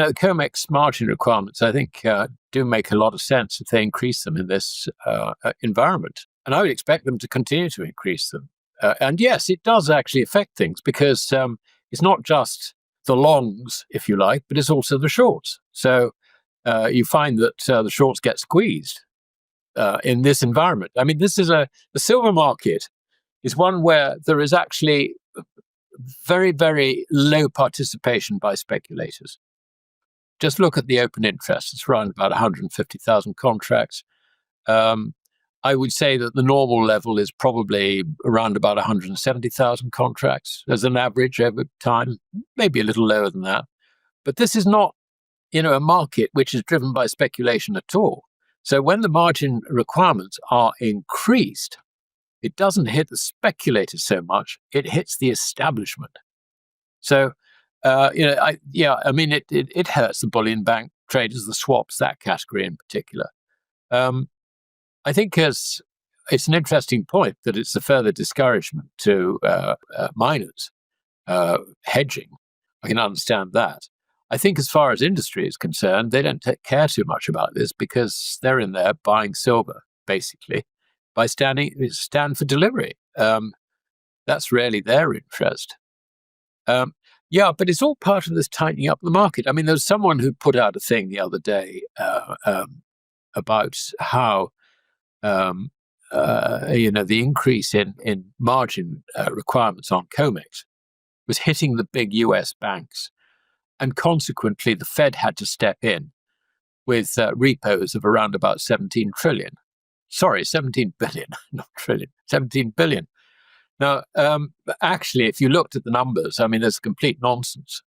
the Comex margin requirements, I think, do make a lot of sense if they increase them in this environment. And I would expect them to continue to increase them. And yes, it does actually affect things because it's not just the longs, if you like, but it's also the shorts. So you find that the shorts get squeezed in this environment. I mean, the silver market is one where there is actually very, very low participation by speculators. Just look at the open interest. It's around about 150,000 contracts. I would say that the normal level is probably around about 170,000 contracts as an average over time, maybe a little lower than that. But this is not, a market which is driven by speculation at all. So when the margin requirements are increased, it doesn't hit the speculators so much, it hits the establishment. So, it hurts the bullion bank traders, the swaps, that category in particular. I think it's an interesting point that it's a further discouragement to miners hedging. I can understand that. I think as far as industry is concerned, they don't care too much about this because they're in there buying silver, basically, by stand for delivery. That's really their interest. But it's all part of this tightening up the market. I mean, there was someone who put out a thing the other day about how the increase in margin requirements on Comex was hitting the big US banks. And consequently, the Fed had to step in with repos of around about 17 trillion. Sorry, 17 billion, not trillion, 17 billion. Now, actually, if you looked at the numbers, I mean, there's complete nonsense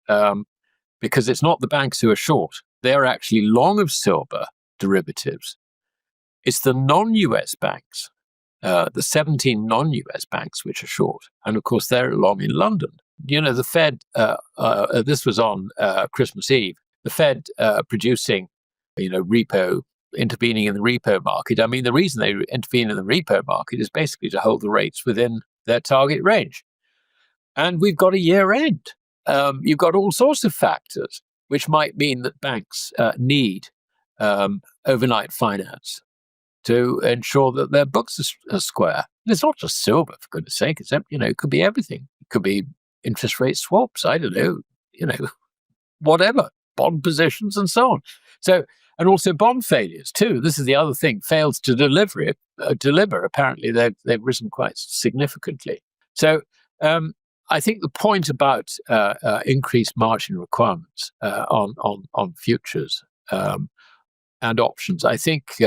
because it's not the banks who are short. They're actually long of silver derivatives. It's the non-US banks, the 17 non-US banks, which are short. And of course, they're long in London. The Fed, this was on Christmas Eve, the Fed producing, repo, intervening in the repo market. I mean, the reason they intervene in the repo market is basically to hold the rates within their target range. And we've got a year end. You've got all sorts of factors, which might mean that banks need overnight finance to ensure that their books are square. And it's not just silver, for goodness sake. It's, it could be everything. It could be interest rate swaps. I don't know, whatever, bond positions and so on. So, and also bond failures too. This is the other thing, fails to deliver. Apparently they've risen quite significantly. So I think the point about increased margin requirements on futures and options, I think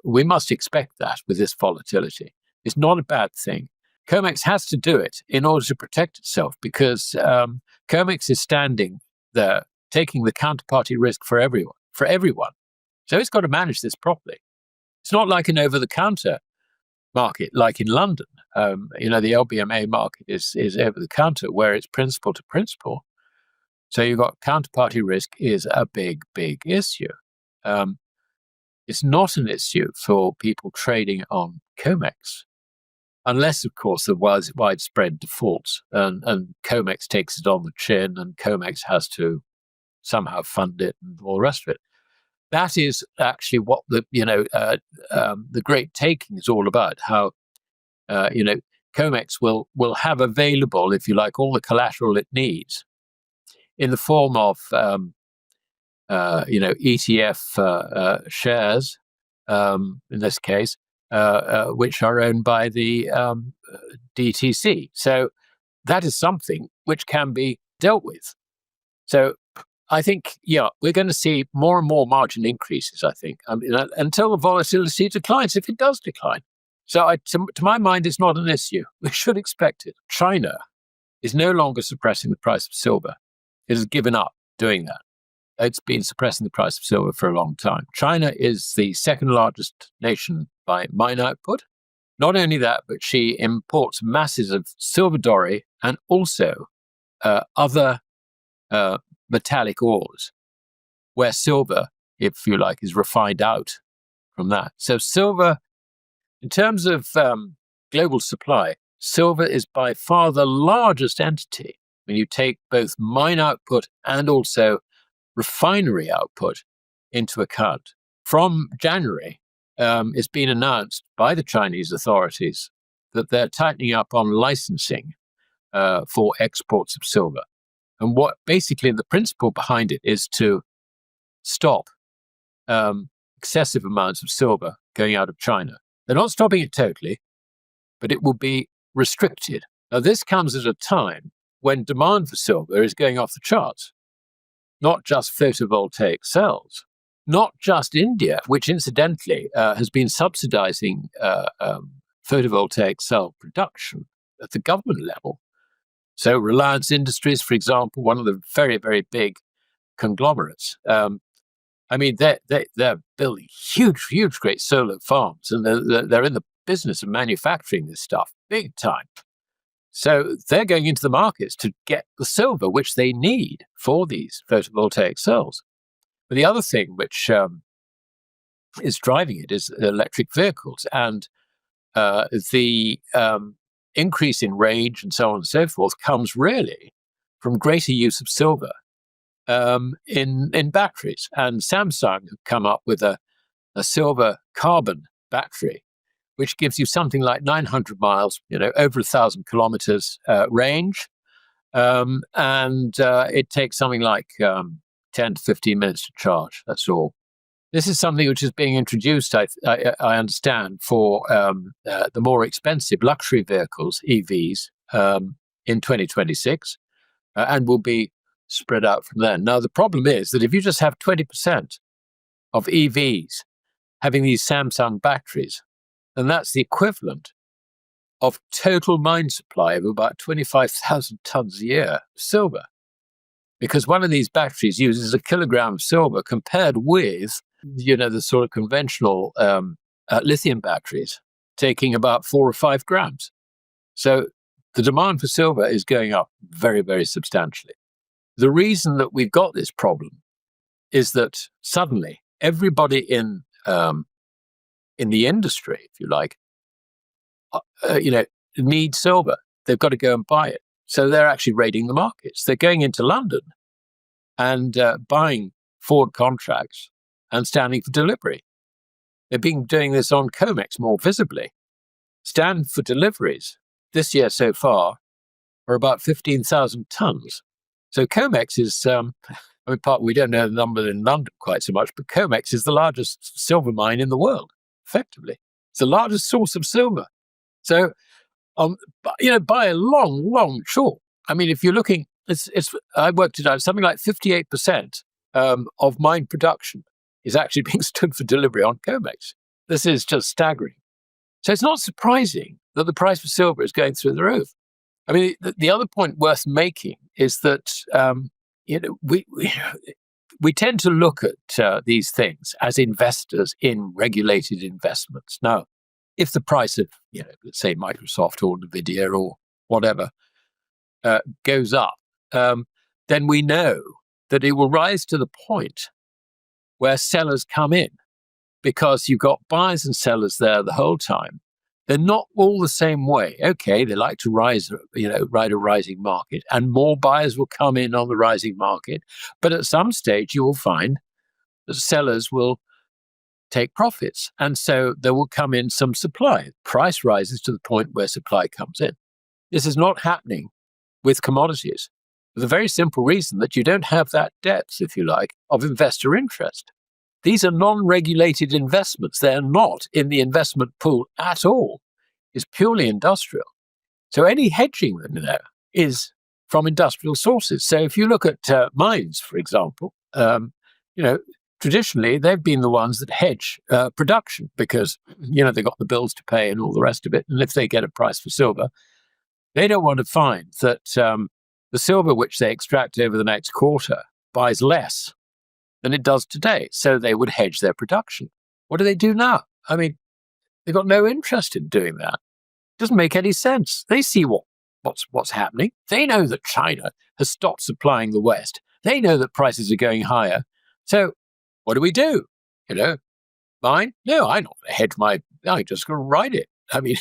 we must expect that with this volatility. It's not a bad thing. Comex has to do it in order to protect itself because Comex is standing there taking the counterparty risk for everyone. So it's got to manage this properly. It's not like an over-the-counter market like in London. The LBMA market is over-the-counter where it's principal to principal. So you've got counterparty risk is a big, big issue. It's not an issue for people trading on Comex, unless, of course, there was widespread defaults and Comex takes it on the chin and Comex has to somehow fund it and all the rest of it. That is actually what the great taking is all about. How Comex will have available, if you like, all the collateral it needs in the form of ETF shares in this case, which are owned by the DTC. So that is something which can be dealt with. So I think, we're going to see more and more margin increases, I think, until the volatility declines, if it does decline. So to my mind, it's not an issue. We should expect it. China is no longer suppressing the price of silver. It has given up doing that. It's been suppressing the price of silver for a long time. China is the second largest nation by mine output. Not only that, but she imports masses of silver doré and also other metallic ores, where silver, if you like, is refined out from that. So silver, in terms of global supply, silver is by far the largest entity when you take both mine output and also refinery output into account. From January, it's been announced by the Chinese authorities that they're tightening up on licensing for exports of silver. And what basically the principle behind it is to stop excessive amounts of silver going out of China. They're not stopping it totally, but it will be restricted. Now, this comes at a time when demand for silver is going off the charts. Not just photovoltaic cells, not just India, which incidentally has been subsidizing photovoltaic cell production at the government level. So Reliance Industries, for example, one of the very, very big conglomerates, they're building huge, great solar farms, and they're in the business of manufacturing this stuff big time. So they're going into the markets to get the silver which they need for these photovoltaic cells. But the other thing which is driving it is electric vehicles, and the increase in range and so on and so forth comes really from greater use of silver in batteries. And Samsung have come up with a silver carbon battery, which gives you something like 900 miles, over 1,000 kilometers range. And it takes something like 10 to 15 minutes to charge. That's all. This is something which is being introduced, I understand, for the more expensive luxury vehicles, EVs, in 2026, and will be spread out from there. Now, the problem is that if you just have 20% of EVs having these Samsung batteries, then that's the equivalent of total mine supply of about 25,000 tons a year of silver. Because one of these batteries uses a kilogram of silver compared with, the sort of conventional lithium batteries taking about 4 or 5 grams. So the demand for silver is going up very, very substantially. The reason that we've got this problem is that suddenly everybody in the industry, if you like, need silver. They've got to go and buy it. So they're actually raiding the markets. They're going into London and buying forward contracts and standing for delivery. They've been doing this on Comex more visibly. Stand for deliveries this year so far are about 15,000 tons. So Comex is, we don't know the number in London quite so much, but Comex is the largest silver mine in the world, effectively. It's the largest source of silver. So, by a long chalk. I mean, if you're looking, I worked it out, something like 58% of mine production is actually being stood for delivery on Comex. This is just staggering. So it's not surprising that the price for silver is going through the roof. I mean, the other point worth making is that we tend to look at these things as investors in regulated investments. Now, if the price of, let's say Microsoft or Nvidia or whatever goes up, then we know that it will rise to the point where sellers come in, because you've got buyers and sellers there the whole time. They're not all the same way. Okay, they like to ride a rising market, and more buyers will come in on the rising market. But at some stage, you will find that sellers will take profits. And so there will come in some supply. Price rises to the point where supply comes in. This is not happening with commodities, for the very simple reason that you don't have that depth, if you like, of investor interest. These are non-regulated investments. They're not in the investment pool at all. It's purely industrial. So any hedging there is from industrial sources. So if you look at mines, for example, traditionally they've been the ones that hedge production because, they've got the bills to pay and all the rest of it. And if they get a price for silver, they don't want to find that the silver which they extract over the next quarter buys less than it does today. So they would hedge their production. What do they do now? I mean, they've got no interest in doing that. It doesn't make any sense. They see what's happening. They know that China has stopped supplying the West. They know that prices are going higher. So what do? Mine? No, I'm not going to hedge I'm just going to ride it. I mean,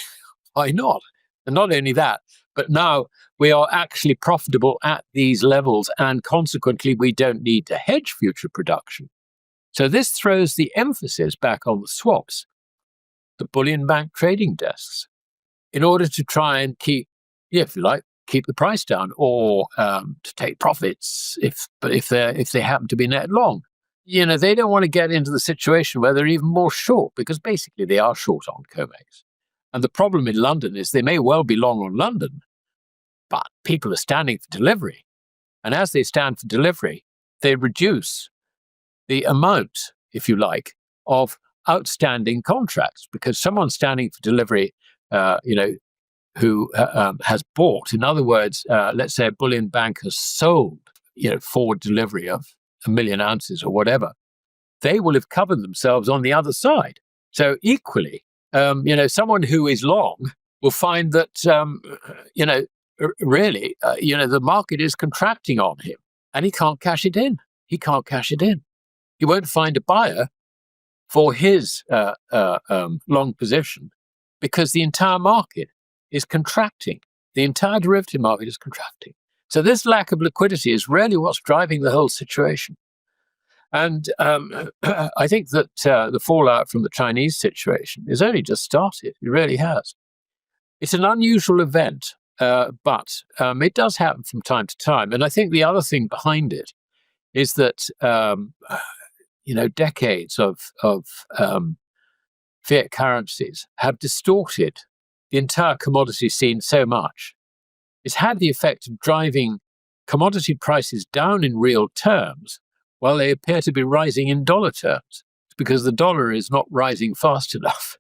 why not? And not only that, But now we are actually profitable at these levels, and consequently, we don't need to hedge future production. So this throws the emphasis back on the swaps, the bullion bank trading desks, in order to try and keep, if you like, keep the price down, or to take profits if they happen to be net long. They don't want to get into the situation where they're even more short, because basically they are short on Comex. And the problem in London is they may well be long on London, but people are standing for delivery. And as they stand for delivery, they reduce the amount, if you like, of outstanding contracts, because someone standing for delivery, who has bought, in other words, let's say a bullion bank has sold, forward delivery of 1 million ounces or whatever, they will have covered themselves on the other side. So equally, someone who is long will find that, really, the market is contracting on him, and he can't cash it in. He won't find a buyer for his long position, because the entire market is contracting. The entire derivative market is contracting. So this lack of liquidity is really what's driving the whole situation. And I think that the fallout from the Chinese situation has only just started. It really has. It's an unusual event, but it does happen from time to time. And I think the other thing behind it is that decades of fiat currencies have distorted the entire commodity scene so much. It's had the effect of driving commodity prices down in real terms, while they appear to be rising in dollar terms. It's because the dollar is not rising fast enough.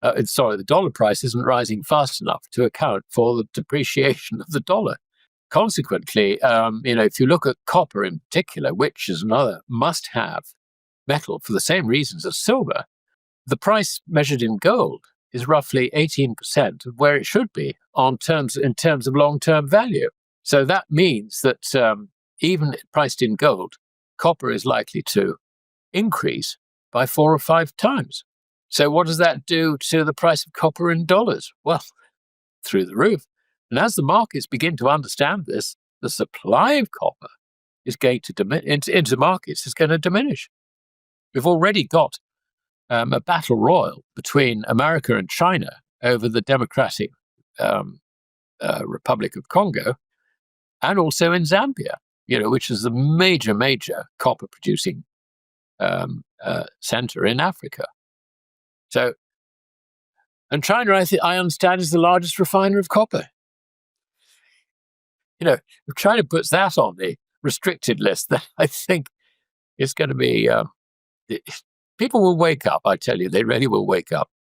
The dollar price isn't rising fast enough to account for the depreciation of the dollar. Consequently, if you look at copper in particular, which is another must-have metal for the same reasons as silver, the price measured in gold is roughly 18% of where it should be in terms of long-term value. So that means that even priced in gold, copper is likely to increase by 4 or 5 times. So what does that do to the price of copper in dollars? Well, through the roof. And as the markets begin to understand this, the supply of copper is going to into markets is going to diminish. We've already got a battle royal between America and China over the Democratic Republic of Congo, and also in Zambia, which is the major copper producing center in Africa. So, and China, I understand, is the largest refiner of copper. If China puts that on the restricted list, then I think it's going to be, people will wake up, I tell you, they really will wake up.